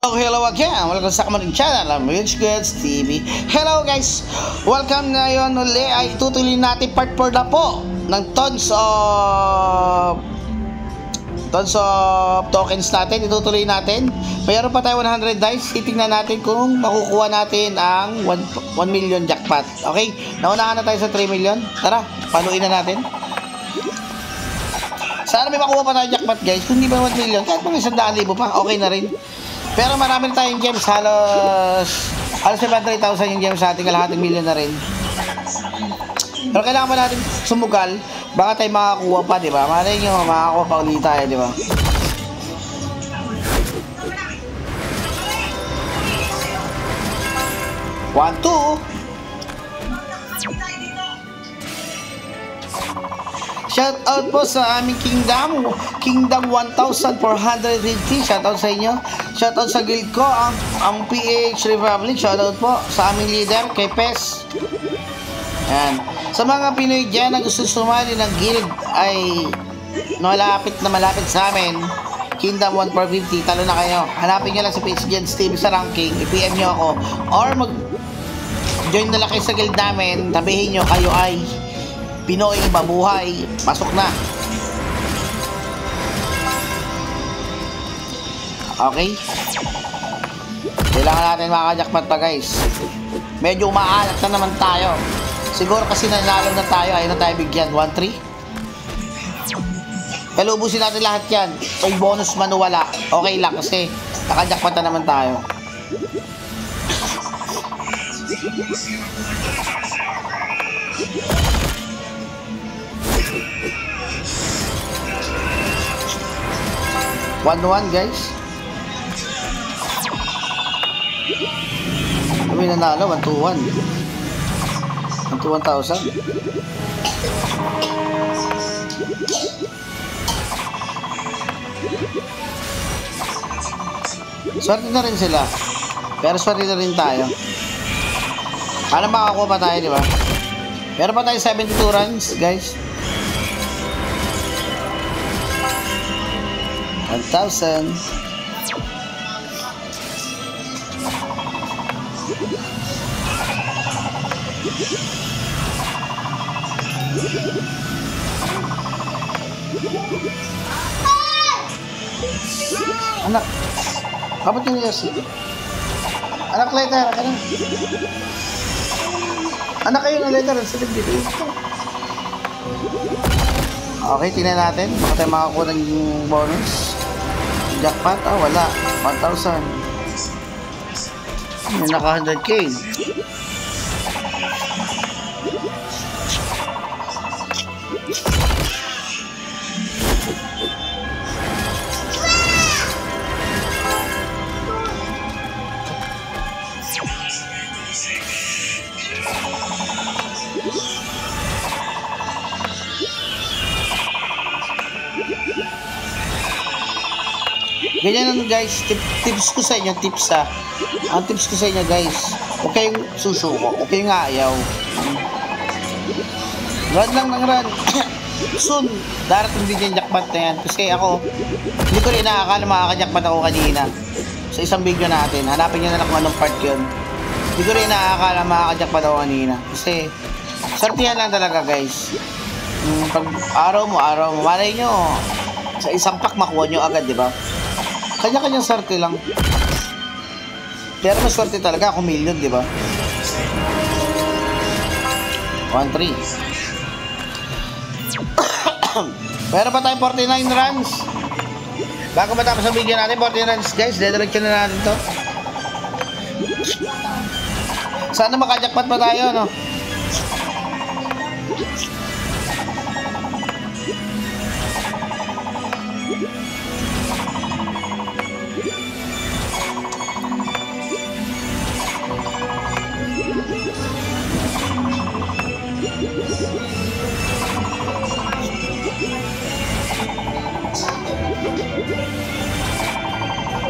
Oh, hello again. Welcome sa kamaring channel, Rich Goods TV. Hello guys! Welcome ngayon uli ay tutuloy natin part 4 na po ng tons of tokens natin. Itutuloy natin. Mayroon pa tayo 100 dice. Titingnan natin kung makukuha natin ang 1 million jackpot. Okay? Naunahan na tayo sa 3 million. Tara, paluin na natin. Sana may makuha pa tayo jackpot guys. Kung hindi ba 1 million, kahit mga 100,000 pa, okay na rin. Pero marami na tayong gems, halos 700,000 yung gems sa ating kalahating million na rin. Pero kailangan pa natin sumugal, baka tayo makakuha pa, di ba? Malay nyo, makakuha pa ulit tayo, di ba? One, two. Shout out po sa aming Kingdom 1450. Shout out sa inyo. Shout out sa guild ko, ang PH Republic. Shout out po sa aming leader, kay Pes. Yan. Sa mga Pinoy dyan na gusto sumali ng guild ay malapit sa amin, Kingdom 1450, talo na kayo. Hanapin nyo lang sa page dyan, Steve sa ranking, i-PM nyo ako, or mag-join na lang kayo sa guild namin, sabihin nyo kayo ay Pinoy mabuhay, pasok na. Okay? Kailangan natin makajakpat pa guys. Medyo umaalat na naman tayo. Siguro kasi nanalo na tayo, ayun na tayo bigyan. 1-3. Kaya ubusin natin lahat yan. May bonus man o wala, okay lang kasi nakajakpat na naman tayo. One guys. Kami nanalo 1-1. 1,000. Swerte na rin sila. Pero swerte na rin tayo. Ano makakuha pa tayo, di ba? Meron pa tayo 72 runs, guys. 1,000. Anak, kapag yung yes? Anak, letter ka na. Anak kayo ng letter, sa dito. Okay, tingnan natin. Baka tayo makakuha ng bonus. Jackpot, wala. 1,000. May naka 100k. Ganyan lang guys, tips ko sa inyo, ang tips ko sa inyo guys, huwag kayong susuko, huwag kayong ayaw. Run lang ng run. Soon, darating din yung jackpot na yan. Kasi ako, hindi ko rin nakakala makakajackpot ako kanina. Sa isang video natin, hanapin nyo na lang kung anong part yun. Hindi ko rin nakakala makakajackpot ako kanina. Kasi, sortihan lang talaga guys. Pag araw mo, malay nyo, sa isang pack makuha nyo agad, di ba? Kanya-kanyang swerte lang. Pero mas swerte talaga ako million, di ba? 1-3. Meron pa tayong 49 runs. Bago matapos ang video natin, 49 runs guys. Dediretso na natin to. Sana makajakpat pa tayo, no?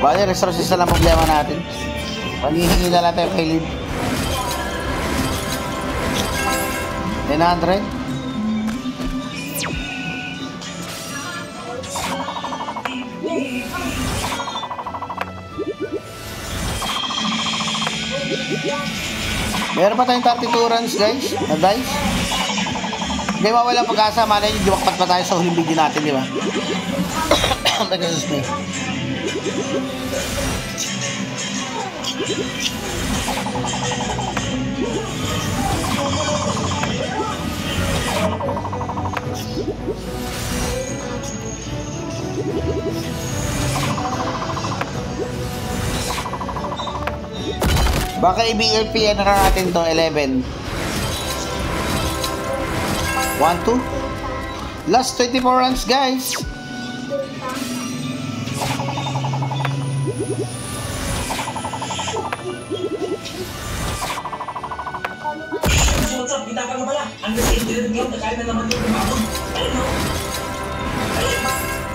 Bali, resources na lang problema natin. Paghihingi na lang tayo kay Liv. 900. Meron pa tayong 32 runs guys, na dice. Hindi mawalang pag-asa, malay nyo, dumakpat pa tayo sa huling video natin, di ba? Excuse me. Baka i-BLP na natin to 11. 1, 2. Last 24 runs guys. What's up? Kita ka na pala. Ang kasi internet ngayon, nakain na naman yung kumabon. Ano? Ayun,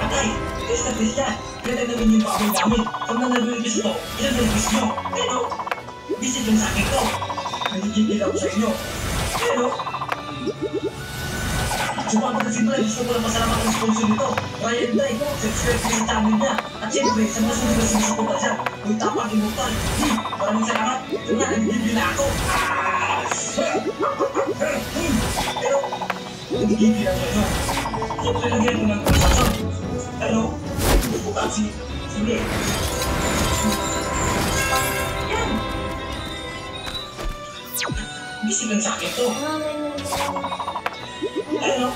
patay. Test na test yan. Kaya namin yung pakabon namin. Kung na nag-release ito, ilan nag-release nyo? Ano? Visit lang sa akin to. Nanigigil ako sa inyo. Ano? Sumama kasi ba, gusto ko lang pasalamat ang sponsor nito. Ryan Day, subscribe ko sa channel niya. At syempre, sa mga sunod na sinusuporta siya. Kung tapang immortal. Maraming salamat. Kung nga, nanigigil na ako. Pero, nanigigil ako ito. Siyempre, lagyan ko ng konsasyon. Ano? Kasi, sige. Yan. Bisig lang sa akin to. Ano?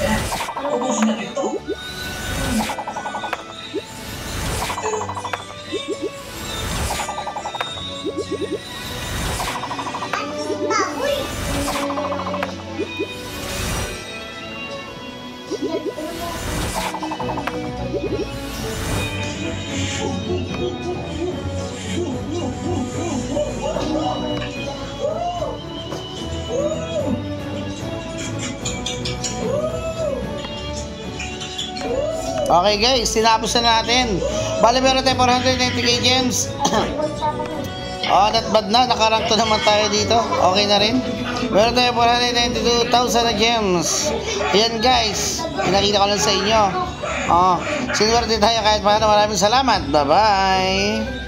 Kaya, ubusin natin to. Okay guys, tinapos na natin. Bale meron tayo 490k gems. Oh, not bad na. Nakarang to naman tayo dito. Okay na rin. Meron tayo 492,000 na gems. Ayan guys, pinakita ko lang sa inyo. Oh, sinuwerte tayo kahit paano. Maraming salamat. Bye bye.